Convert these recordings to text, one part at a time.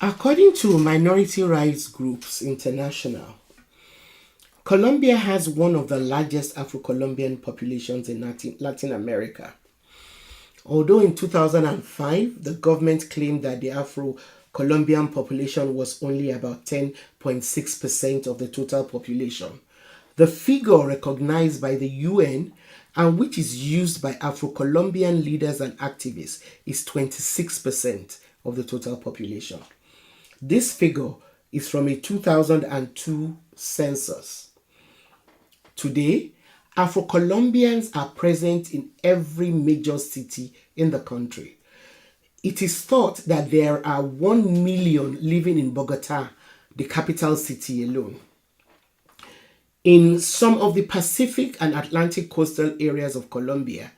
According to Minority Rights Groups International, Colombia has one of the largest Afro-Colombian populations in Latin America. Although in 2005, the government claimed that the Afro-Colombian population was only about 10.6% of the total population, the figure recognized by the UN and which is used by Afro-Colombian leaders and activists is 26% of the total population. This figure is from a 2002 census. Today, Afro-Colombians are present in every major city in the country. It is thought that there are 1 million living in Bogota, the capital city alone. In some of the Pacific and Atlantic coastal areas of Colombia,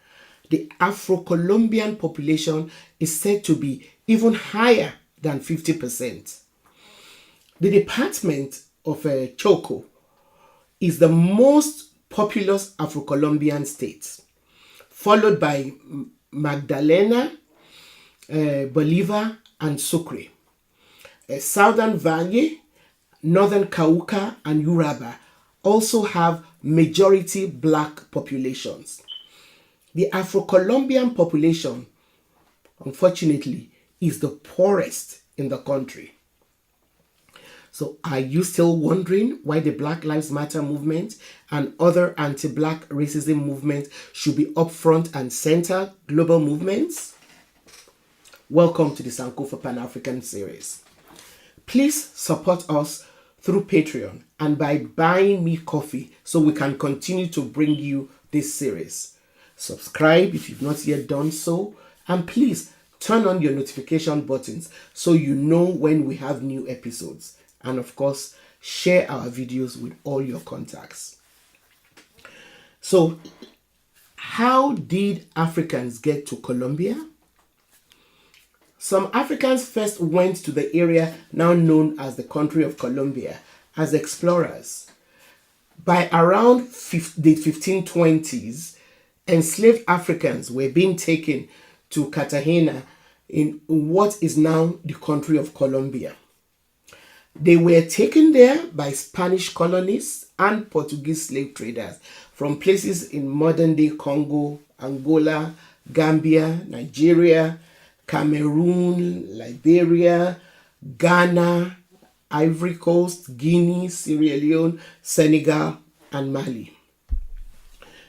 the Afro-Colombian population is said to be even higher than 50%. The department of Choco is the most populous Afro-Colombian state, followed by Magdalena, Bolivar, and Sucre. Southern Valle, Northern Cauca, and Uraba also have majority black populations. The Afro-Colombian population, unfortunately, is the poorest in the country. So are you still wondering why the Black Lives Matter movement and other anti-black racism movements should be upfront and center global movements? Welcome to the Sankofa Pan-African series. Please support us through Patreon and by buying me coffee so we can continue to bring you this series. Subscribe if you've not yet done so, and please turn on your notification buttons so you know when we have new episodes. And of course, share our videos with all your contacts. So, how did Africans get to Colombia? Some Africans first went to the area now known as the country of Colombia as explorers. By around the 1520s, enslaved Africans were being taken to Cartagena in what is now the country of Colombia. They were taken there by Spanish colonists and Portuguese slave traders from places in modern-day Congo, Angola, Gambia, Nigeria, Cameroon, Liberia, Ghana, Ivory Coast, Guinea, Sierra Leone, Senegal, and Mali.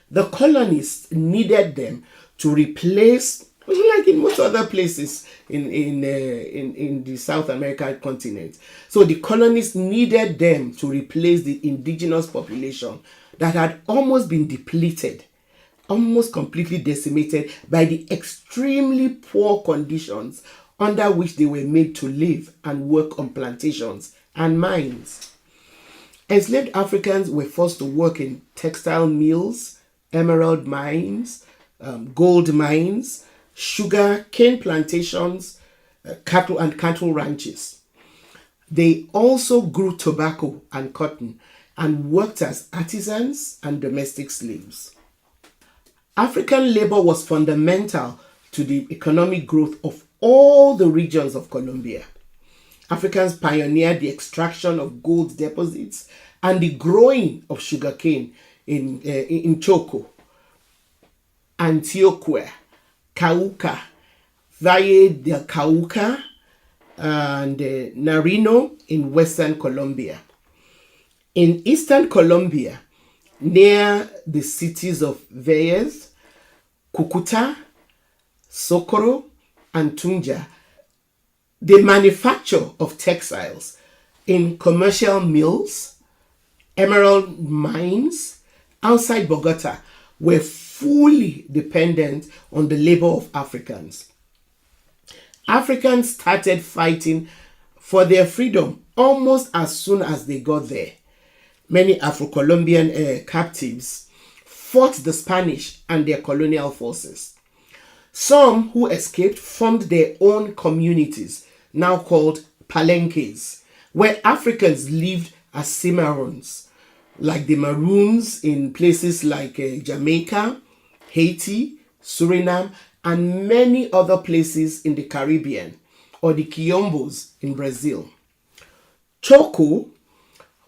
The colonists needed them to replace, like in most other places in the South American continent. So the colonists needed them to replace the indigenous population that had almost been depleted, almost completely decimated by the extremely poor conditions under which they were made to live and work on plantations and mines. Enslaved Africans were forced to work in textile mills, emerald mines, gold mines, sugar cane plantations, cattle ranches. They also grew tobacco and cotton and worked as artisans and domestic slaves. African labor was fundamental to the economic growth of all the regions of Colombia. Africans pioneered the extraction of gold deposits and the growing of sugarcane in Choco, Antioquia, Cauca, Valle del Cauca, and Nariño in western Colombia. In eastern Colombia, near the cities of Valles, Cúcuta, Socorro, and Tunja, the manufacture of textiles in commercial mills, emerald mines outside Bogota were fully dependent on the labor of Africans. Africans started fighting for their freedom almost as soon as they got there. Many Afro-Colombian captives fought the Spanish and their colonial forces. Some who escaped formed their own communities, now called palenques, where Africans lived as cimarrones, like the Maroons in places like Jamaica, Haiti, Suriname, and many other places in the Caribbean, or the Quilombos in Brazil. Choco,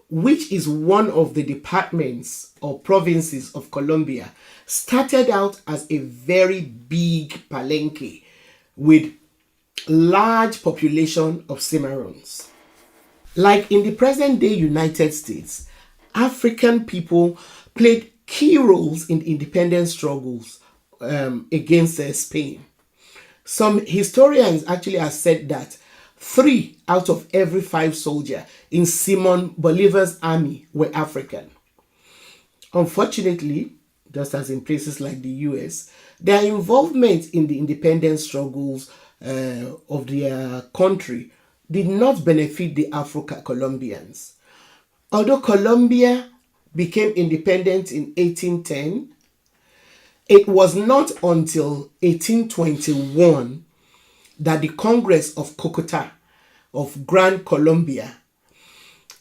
which is one of the departments or provinces of Colombia, started out as a very big palenque with large population of Cimarrones. Like in the present day United States, African people played key roles in independence struggles against Spain. Some historians actually have said that 3 out of every 5 soldiers in Simon Bolivar's army were African. Unfortunately, just as in places like the US, their involvement in the independence struggles of their country did not benefit the Afro-Colombians. Although Colombia became independent in 1810, it was not until 1821 that the Congress of Cocota of Gran Colombia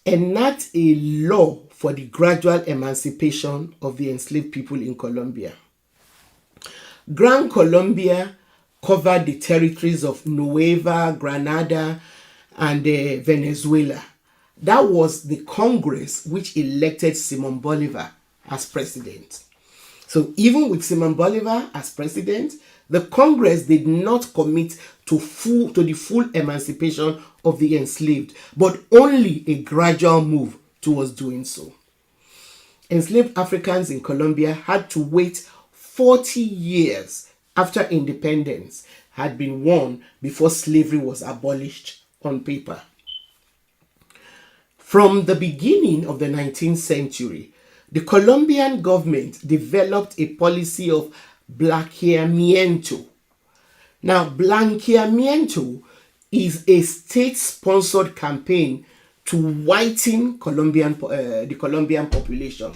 enacted a law for the gradual emancipation of the enslaved people in Colombia. Gran Colombia covered the territories of Nueva Granada and Venezuela. That was the Congress which elected Simon Bolivar as president. So even with Simon Bolivar as president, the Congress did not commit to the full emancipation of the enslaved, but only a gradual move towards doing so. Enslaved Africans in Colombia had to wait 40 years after independence had been won before slavery was abolished on paper. From the beginning of the 19th century, the Colombian government developed a policy of blanqueamiento. Now, blanqueamiento is a state-sponsored campaign to whiten the Colombian population.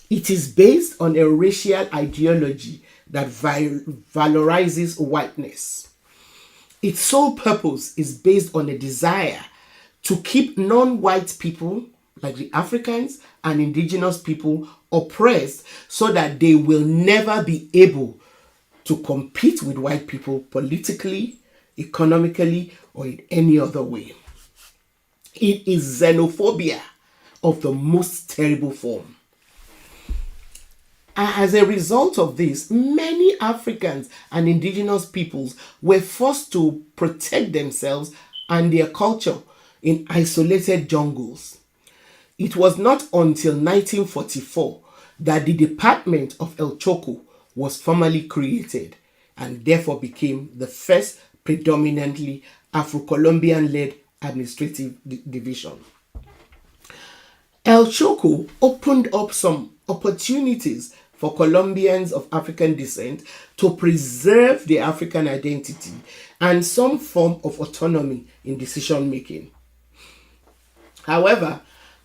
It is based on a racial ideology that valorizes whiteness. Its sole purpose is based on a desire to keep non-white people, like the Africans and indigenous people, oppressed so that they will never be able to compete with white people politically, economically, or in any other way. It is xenophobia of the most terrible form. As a result of this, many Africans and indigenous peoples were forced to protect themselves and their culture in isolated jungles. It was not until 1944 that the Department of El Choco was formally created and therefore became the first predominantly Afro-Colombian-led administrative division. El Choco opened up some opportunities for Colombians of African descent to preserve their African identity and some form of autonomy in decision making. However,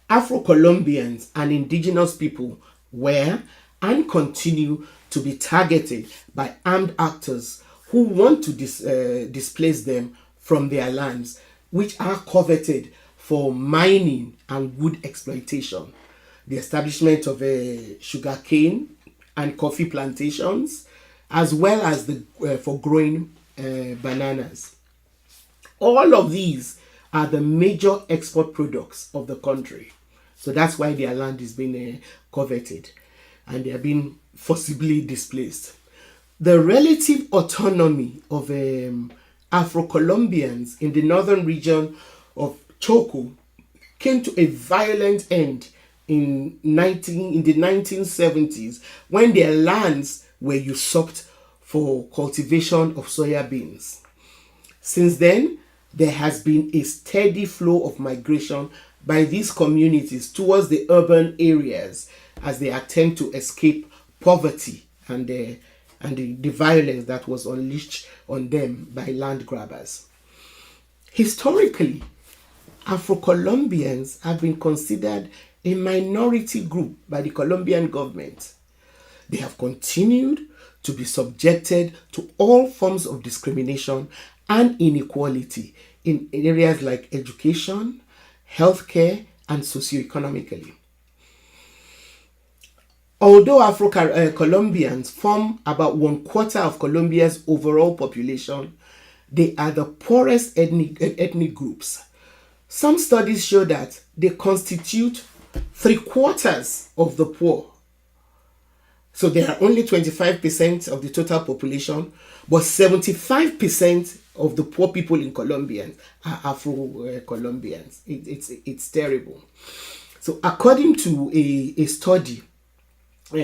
Afro-Colombians and indigenous people were and continue to be targeted by armed actors who want to displace them from their lands, which are coveted for mining and wood exploitation, the establishment of sugarcane and coffee plantations, as well as for growing bananas. All of these are the major export products of the country. So that's why their land is being coveted and they are being forcibly displaced. The relative autonomy of Afro-Colombians in the northern region of Choco came to a violent end in the 1970s when their lands were usurped for cultivation of soya beans. Since then, there has been a steady flow of migration by these communities towards the urban areas as they attempt to escape poverty and the violence that was unleashed on them by land grabbers. Historically, Afro-Colombians have been considered a minority group by the Colombian government. They have continued to be subjected to all forms of discrimination and inequality in areas like education, healthcare, and socioeconomically. Although Afro-Colombians form about 1/4 of Colombia's overall population, they are the poorest ethnic groups. Some studies show that they constitute 3/4 of the poor. So they are only 25% of the total population, but 75% of the poor people in Colombia are Afro-Colombians. It's terrible. So according to a study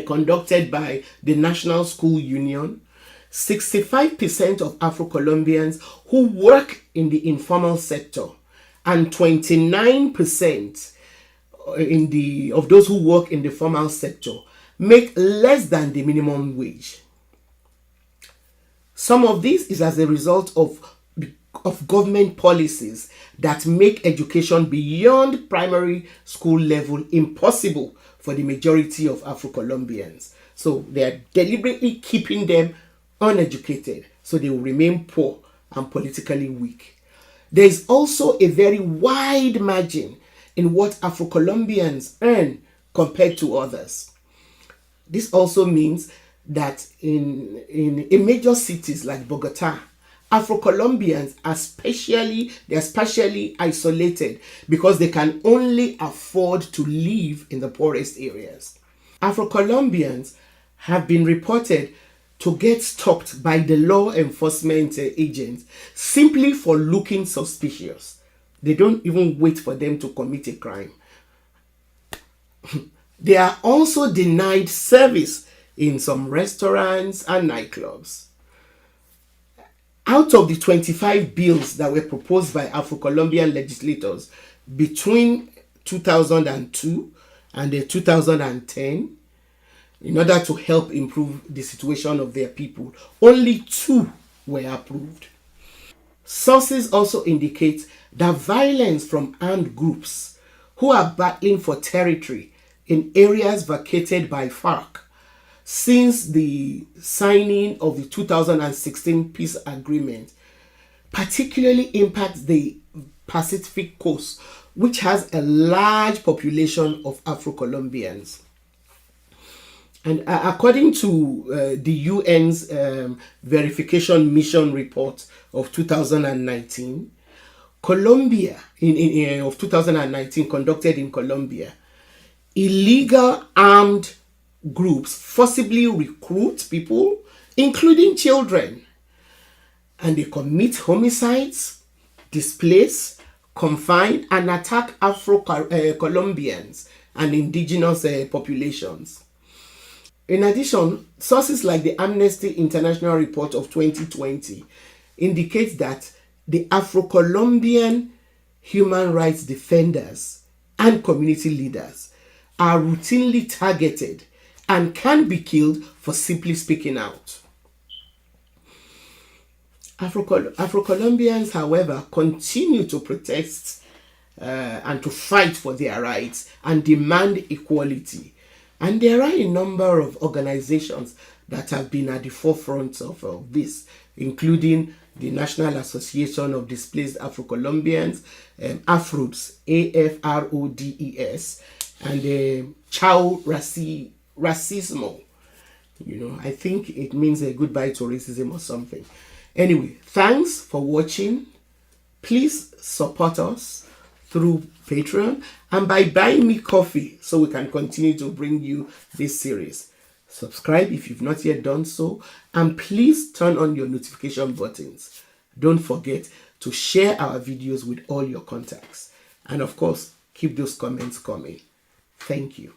conducted by the National School Union, 65% of Afro-Colombians who work in the informal sector and 29% of those who work in the formal sector make less than the minimum wage. Some of this is as a result of government policies that make education beyond primary school level impossible for the majority of Afro-Colombians. So they are deliberately keeping them uneducated so they will remain poor and politically weak. There is also a very wide margin in what Afro-Colombians earn compared to others. This also means that in major cities like Bogota, Afro-Colombians are spatially isolated because they can only afford to live in the poorest areas. Afro-Colombians have been reported to get stopped by the law enforcement agents simply for looking suspicious. They don't even wait for them to commit a crime. They are also denied service in some restaurants and nightclubs. Out of the 25 bills that were proposed by Afro-Colombian legislators between 2002 and 2010, in order to help improve the situation of their people, only 2 were approved. Sources also indicate that violence from armed groups who are battling for territory in areas vacated by FARC since the signing of the 2016 peace agreement particularly impacts the Pacific Coast, which has a large population of Afro-Colombians. And according to the UN's verification mission report of 2019, Colombia, of 2019, conducted in Colombia, illegal armed groups forcibly recruit people, including children, and they commit homicides, displace, confine, and attack Afro-Colombians and indigenous populations. In addition, sources like the Amnesty International report of 2020 indicate that the Afro-Colombian human rights defenders and community leaders are routinely targeted and can be killed for simply speaking out. Afro-Colombians, however, continue to protest and to fight for their rights and demand equality. And there are a number of organizations that have been at the forefront of this, including the National Association of Displaced Afro-Colombians, AFRODES, AFRODES, and Chao Racismo. I think it means a goodbye to racism or something. Anyway, thanks for watching. Please support us through Patreon and by buying me coffee so we can continue to bring you this series. Subscribe if you've not yet done so, and please turn on your notification buttons. Don't forget to share our videos with all your contacts. And of course, keep those comments coming. Thank you.